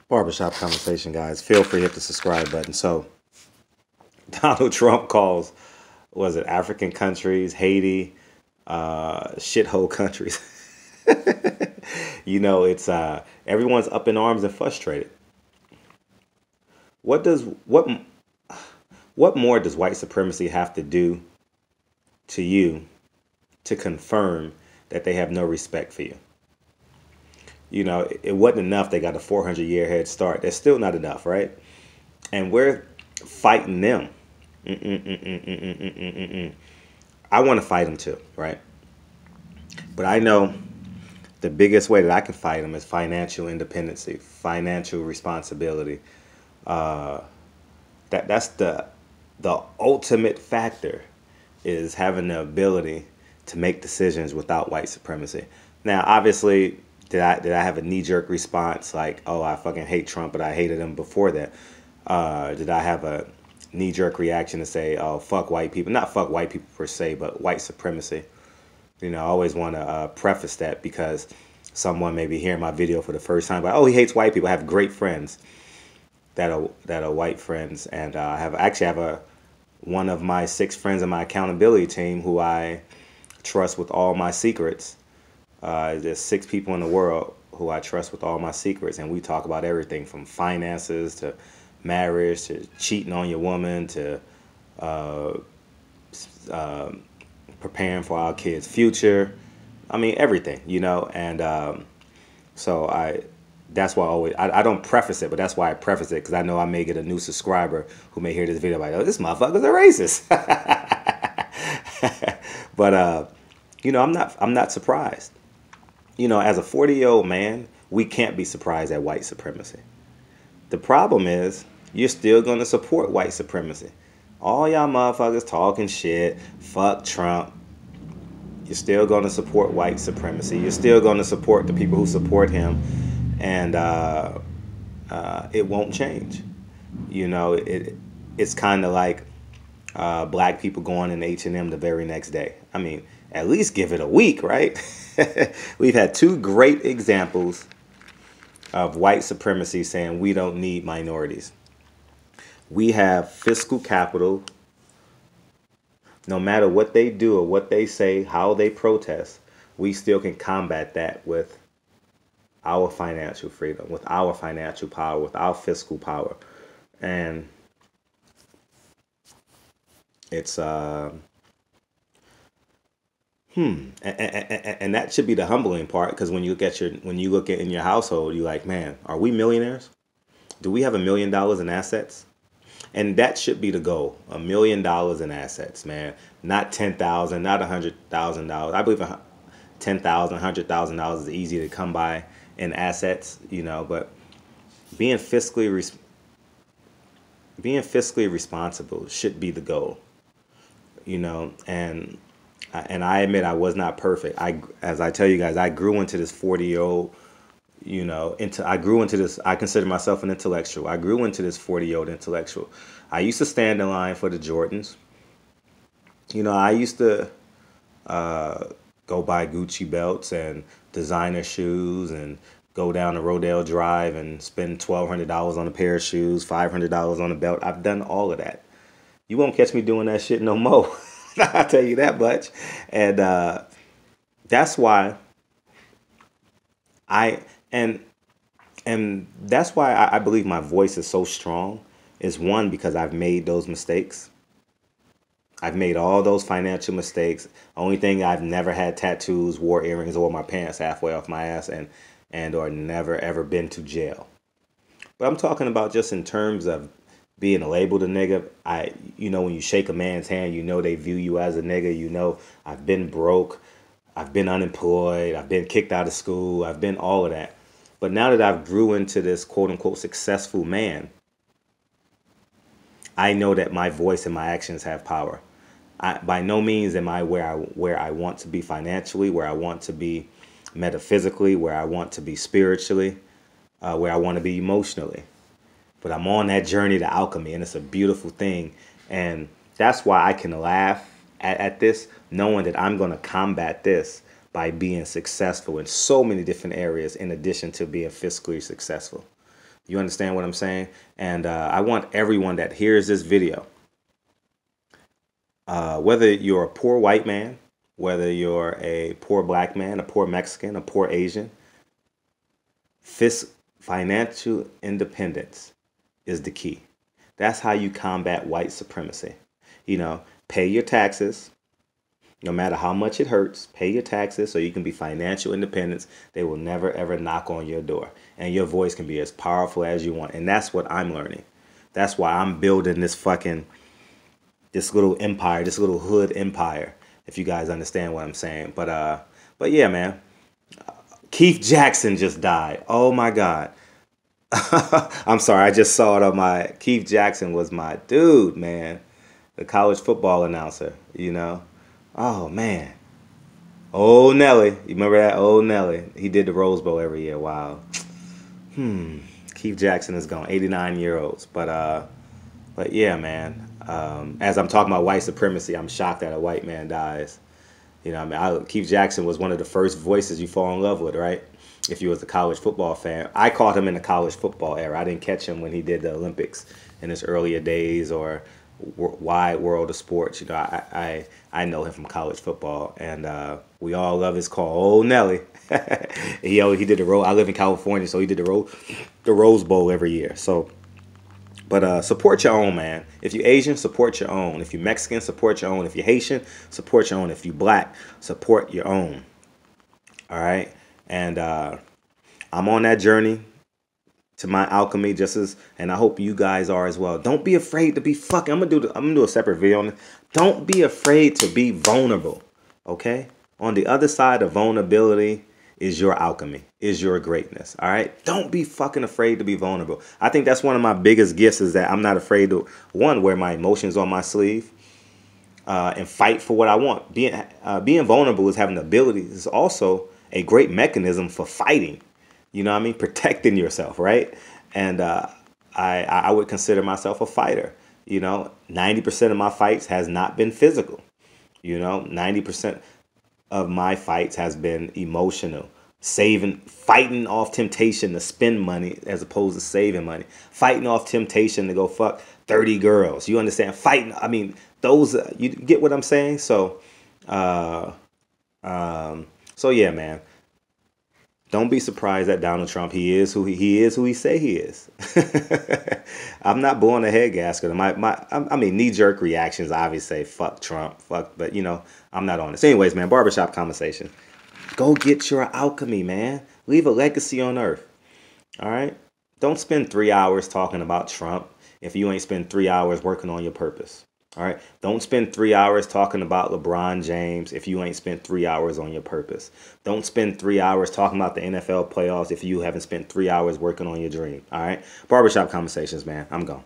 Barbershop conversation, guys. Feel free to hit the subscribe button. So, Donald Trump calls, was it African countries, Haiti, shithole countries. It's everyone's up in arms and frustrated. What does what more does white supremacy have to do to you to confirm that they have no respect for you? It wasn't enough they got a 400-year head start. That's still not enough, right? And we're fighting them. I want to fight them too, right? But I know the biggest way that I can fight them is financial independency, financial responsibility. That's the ultimate factor, is having the ability to make decisions without white supremacy. Now, obviously, did I have a knee-jerk response like, oh, I fucking hate Trump, but I hated him before that? Did I have a knee-jerk reaction to say, oh, fuck white people? Not fuck white people per se, but white supremacy. I always want to preface that, because someone may be hearing my video for the first time, but, oh, he hates white people. I have great friends that are white friends, and I have one of my 6 friends in my accountability team who I trust with all my secrets. There's 6 people in the world who I trust with all my secrets, and we talk about everything from finances to marriage to cheating on your woman to preparing for our kids' future. I mean, everything, and so that's why I don't preface it, but that's why I preface it, because I know I may get a new subscriber who may hear this video like, oh, this motherfucker's a racist. But I'm not surprised. As a 40-year-old man, we can't be surprised at white supremacy. The problem is, you're still going to support white supremacy. All y'all motherfuckers talking shit, fuck Trump. You're still going to support white supremacy. You're still going to support the people who support him, and it won't change. It's kind of like black people going in H&M the very next day. I mean, at least give it a week, right? We've had 2 great examples of white supremacy saying we don't need minorities. We have fiscal capital. No matter what they do or what they say, how they protest, we still can combat that with our financial freedom, with our financial power, with our fiscal power. And it's and that should be the humbling part, because when you look at in your household, you're like, man, are we millionaires? Do we have $1 million in assets? And that should be the goal, $1 million in assets, man. Not 10,000, not $100,000. I believe $10,000, $100,000 is easy to come by in assets, but being fiscally responsible should be the goal, and I admit I was not perfect. As I tell you guys, I grew into this 40-year-old, I consider myself an intellectual. I grew into this 40-year-old intellectual. I used to stand in line for the Jordans. I used to go buy Gucci belts and designer shoes and go down to Rodale Drive and spend $1,200 on a pair of shoes, $500 on a belt. I've done all of that. You won't catch me doing that shit no more. I'll tell you that much. And that's why and that's why I believe my voice is so strong, is one, because I've made those mistakes. I've made all those financial mistakes. Only thing, I've never had tattoos, wore earrings, or my pants halfway off my ass, and or never ever been to jail. But I'm talking about just in terms of being labeled a nigga. When you shake a man's hand, they view you as a nigga. I've been broke, I've been unemployed, I've been kicked out of school, I've been all of that. But now that I've grew into this quote unquote successful man, I know that my voice and my actions have power. By no means am I where I want to be financially, where I want to be metaphysically, where I want to be spiritually, where I want to be emotionally. But I'm on that journey to alchemy, and it's a beautiful thing. And that's why I can laugh at this, knowing that I'm going to combat this by being successful in so many different areas, in addition to being fiscally successful. You understand what I'm saying? And I want everyone that hears this video, whether you're a poor white man, whether you're a poor black man, a poor Mexican, a poor Asian, financial independence is the key. That's how you combat white supremacy. You know, pay your taxes. No matter how much it hurts, pay your taxes so you can be financial independence. They will never, ever knock on your door. And your voice can be as powerful as you want. And that's what I'm learning. That's why I'm building this little empire, this little hood empire, if you guys understand what I'm saying. But yeah, man. Keith Jackson just died. Oh my God. I'm sorry, I just saw it on my... Keith Jackson was my dude, man. The college football announcer, you know. Oh, man. Old Nelly. You remember that? Old Nelly. He did the Rose Bowl every year. Wow. Keith Jackson is gone. 89-year-olds. But yeah, man. As I'm talking about white supremacy, I'm shocked that a white man dies. You know, I mean, Keith Jackson was one of the first voices you fall in love with, right? If you was a college football fan. I caught him in the college football era. I didn't catch him when he did the Olympics in his earlier days or wide world of sports. You know, I know him from college football, and we all love his call, Old Nelly. he did the Rose. I live in California, so he did the Rose Bowl every year. So, but support your own, man. If you're Asian, support your own. If you're Mexican, support your own. If you're Haitian, support your own. If you're black, support your own. All right, and I'm on that journey to my alchemy, and I hope you guys are as well. Don't be afraid to be fucking. I'm gonna do a separate video on it. Don't be afraid to be vulnerable. Okay? On the other side of vulnerability is your alchemy, is your greatness. All right? Don't be fucking afraid to be vulnerable. I think that's one of my biggest gifts, is that I'm not afraid to, one, wear my emotions on my sleeve and fight for what I want. Being vulnerable is having the ability. It's also a great mechanism for fighting. You know what I mean? Protecting yourself, right? And I would consider myself a fighter. You know, 90% of my fights has not been physical. You know, 90% of my fights has been emotional. Fighting off temptation to spend money as opposed to saving money. Fighting off temptation to go fuck 30 girls. You understand? Fighting, I mean, you get what I'm saying? So yeah, man. Don't be surprised that Donald Trump, he is who he say he is. I'm not blowing a head gasket. I mean, knee-jerk reactions obviously say fuck Trump, but you know, I'm not on this. Anyways, man, barbershop conversation. Go get your alchemy, man. Leave a legacy on earth. All right? Don't spend 3 hours talking about Trump if you ain't spend 3 hours working on your purpose. All right. Don't spend 3 hours talking about LeBron James if you ain't spent 3 hours on your purpose. Don't spend 3 hours talking about the NFL playoffs if you haven't spent 3 hours working on your dream. All right. Barbershop conversations, man. I'm gone.